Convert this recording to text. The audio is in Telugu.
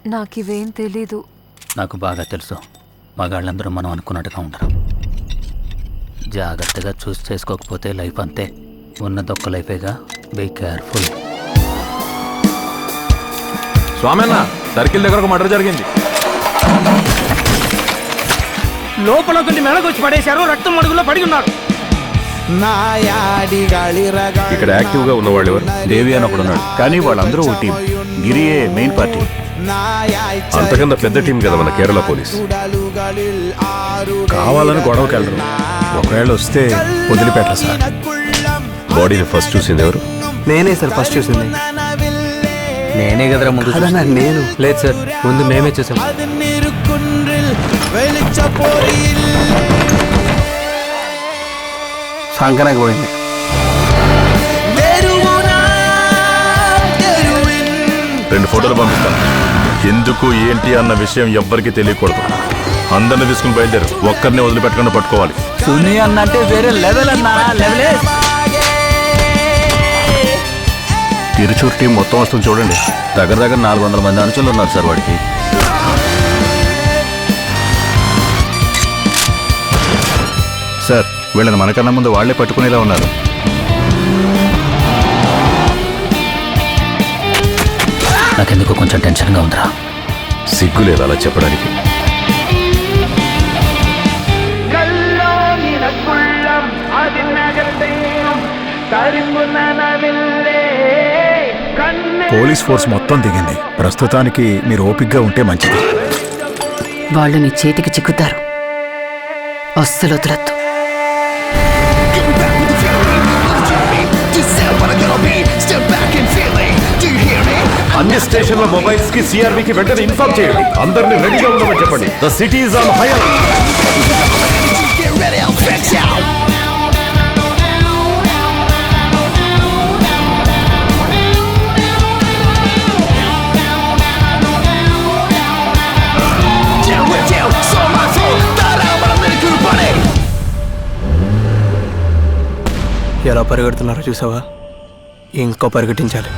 నాకివేం తెలీదు. నాకు బాగా తెలుసు. మగాళ్ళందరూ మనం అనుకున్నట్టుగా ఉండరు. జాగ్రత్తగా చూస్ చేసుకోకపోతే లైఫ్ అంతే. ఉన్నదొక్క లైఫేగా. Be careful. స్వామి అన్న, సర్కిల్ దగ్గర ఒక మర్డర్ జరిగింది. లోపల కొన్ని మెడకొచ్చి పడేశారు. రక్తం మడుగులో పడి ఉన్నారు. ఇక్కడ యాక్టివ్ గా ఉన్నవాళ్ళు ఎవరు? దేవి అని ఒకడు ఉన్నాడు, కానీ వాళ్ళందరూ ఒక టీం. గిరియే main party. అంతకన్నా పెద్ద టీం కదా మన కేరళ పోలీస్. కావాలని గొడవకి వెళ్ళరు. ఒకవేళ వస్తే వదిలిపెట్టరు సార్. బాడీని ఫస్ట్ చూసింది ఎవరు? నేనే సార్ ఫస్ట్ చూసింది. నేనే కదరా ముందు. నేను లేదు సార్, ముందు మేమే చూసాం. సంకనాకి పోయింది. రెండు ఫోటోలు పంపిస్తాను. ఎందుకు ఏంటి అన్న విషయం ఎవ్వరికి తెలియకూడదు. అందరిని తీసుకుని బయలుదేరు. ఒక్కరిని వదిలిపెట్టకుండా పట్టుకోవాలి. సునీ అన్నంటే వేరే లెవెల్ అన్నా. లెవెలే. తిరుచూరు టీం మొత్తం వస్తుంది చూడండి. దగ్గర 400 మంది అనుచరులు ఉన్నారు సార్ వాడికి. సార్, వీళ్ళని మనకన్నా ముందు వాళ్లే పట్టుకునేలా ఉన్నారు. నాకెందుకు కొంచెం టెన్షన్గా ఉందిరా. సిగ్గు లేదు అలా చెప్పడానికి. పోలీస్ ఫోర్స్ మొత్తం దిగింది. ప్రస్తుతానికి మీరు ఓపిక్గా ఉంటే మంచిది. వాళ్ళు నీ చేతికి చిక్కుతారు. అస్సలు వదలొద్దు. అన్ని స్టేషన్ల మొబైల్స్ కి సిఆర్బికి వెంటనే ఇన్ఫార్మ్ చేయండి. అందరినీ రెడీగా ఉండమని చెప్పండి. The city is on high alert. ఎలా పరిగెడుతున్నారో చూసావా? ఇంకో పరిగెట్టించాలి.